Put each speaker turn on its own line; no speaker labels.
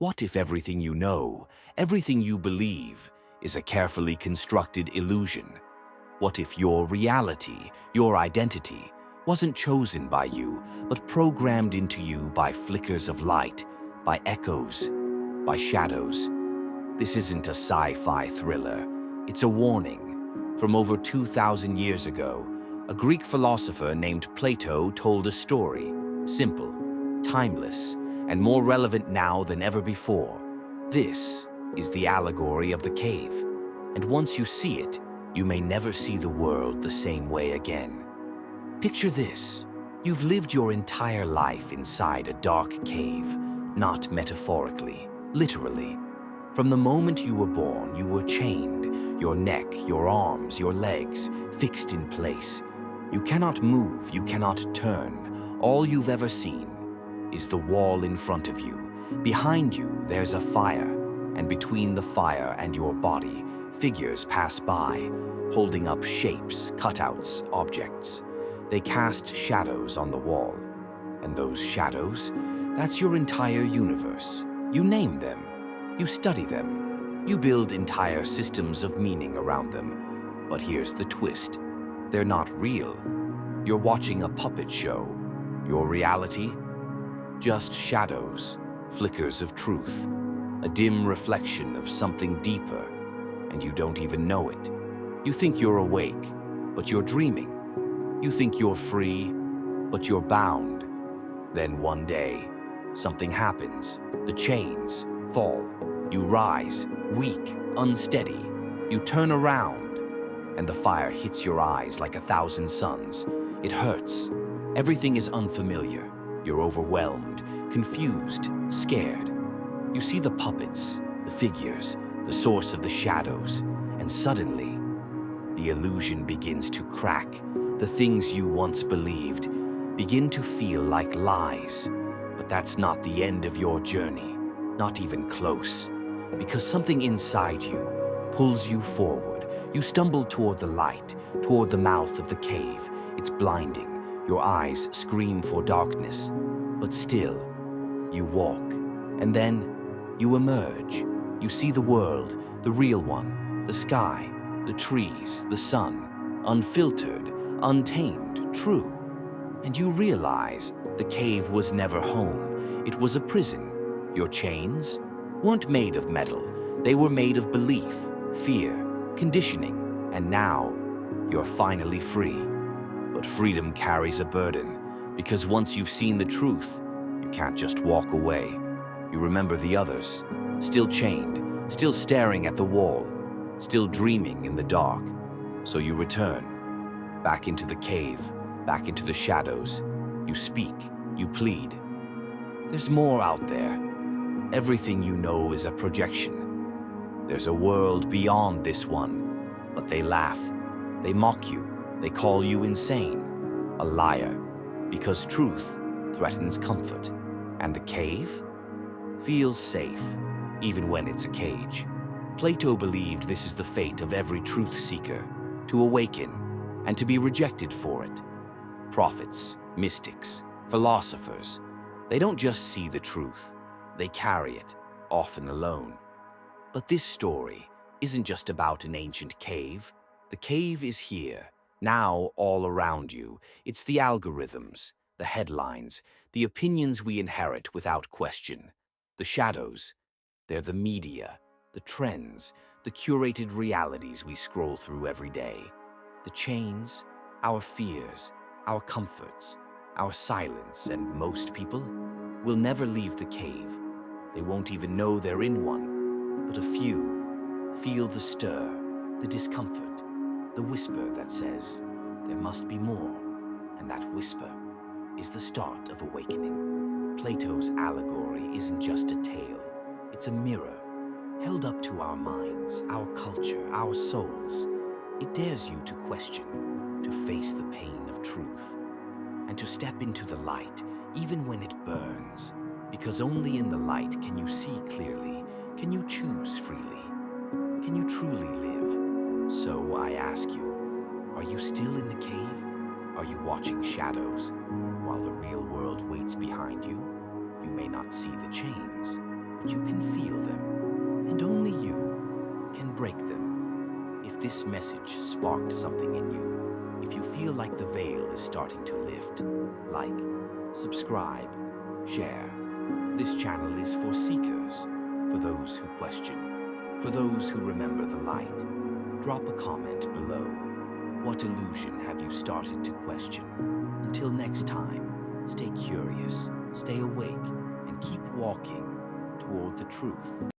What if everything you know, everything you believe, is a carefully constructed illusion? What if your reality, your identity, wasn't chosen by you, but programmed into you by flickers of light, by echoes, by shadows? This isn't a sci-fi thriller. It's a warning. From over 2,000 years ago, a Greek philosopher named Plato told a story, simple, timeless, and more relevant now than ever before. This is the allegory of the cave, and once you see it, you may never see the world the same way again. Picture this. You've lived your entire life inside a dark cave, not metaphorically, literally. From the moment you were born, you were chained, your neck, your arms, your legs, fixed in place. You cannot move, you cannot turn. All you've ever seen is the wall in front of you. Behind you, there's a fire, and between the fire and your body, figures pass by, holding up shapes, cutouts, objects. They cast shadows on the wall. And those shadows, that's your entire universe. You name them. You study them. You build entire systems of meaning around them. But here's the twist. They're not real. You're watching a puppet show. Your reality? Just shadows, flickers of truth, a dim reflection of something deeper, and you don't even know it. You think you're awake, but you're dreaming. You think you're free, but you're bound. Then one day, something happens. The chains fall. You rise, weak, unsteady. You turn around, and the fire hits your eyes like 1,000 suns. It hurts. Everything is unfamiliar. You're overwhelmed, confused, scared. You see the puppets, the figures, the source of the shadows, and suddenly, the illusion begins to crack. The things you once believed begin to feel like lies. But that's not the end of your journey, not even close. Because something inside you pulls you forward. You stumble toward the light, toward the mouth of the cave. It's blinding. Your eyes scream for darkness. But still, you walk. And then you emerge. You see the world, the real one, the sky, the trees, the sun, unfiltered, untamed, true. And you realize the cave was never home. It was a prison. Your chains weren't made of metal. They were made of belief, fear, conditioning, and now you're finally free. But freedom carries a burden, because once you've seen the truth, you can't just walk away. You remember the others, still chained, still staring at the wall, still dreaming in the dark. So you return, back into the cave, back into the shadows. You speak, you plead. There's more out there. Everything you know is a projection. There's a world beyond this one, but they laugh, they mock you, they call you insane, a liar, because truth threatens comfort, and the cave feels safe, even when it's a cage. Plato believed this is the fate of every truth seeker, to awaken and to be rejected for it. Prophets, mystics, philosophers, they don't just see the truth, they carry it, often alone. But this story isn't just about an ancient cave. The cave is here, now all around you. It's the algorithms, the headlines, the opinions we inherit without question. The shadows, they're the media, the trends, the curated realities we scroll through every day. The chains, our fears, our comforts, our silence, and most people will never leave the cave. They won't even know they're in one, but a few feel the stir, the discomfort, the whisper that says, there must be more, and that whisper is the start of awakening. Plato's allegory isn't just a tale, it's a mirror, held up to our minds, our culture, our souls. It dares you to question, to face the pain of truth, and to step into the light, even when it burns. Because only in the light can you see clearly, can you choose freely, can you truly live. So I ask you, are you still in the cave? Are you watching shadows while the real world waits behind you? You may not see the chains, but you can feel them, and only you can break them. If this message sparked something in you, if you feel like the veil is starting to lift, like, subscribe, share. This channel is for seekers, for those who question, for those who remember the light. Drop a comment below. What illusion have you started to question? Until next time, stay curious, stay awake, and keep walking toward the truth.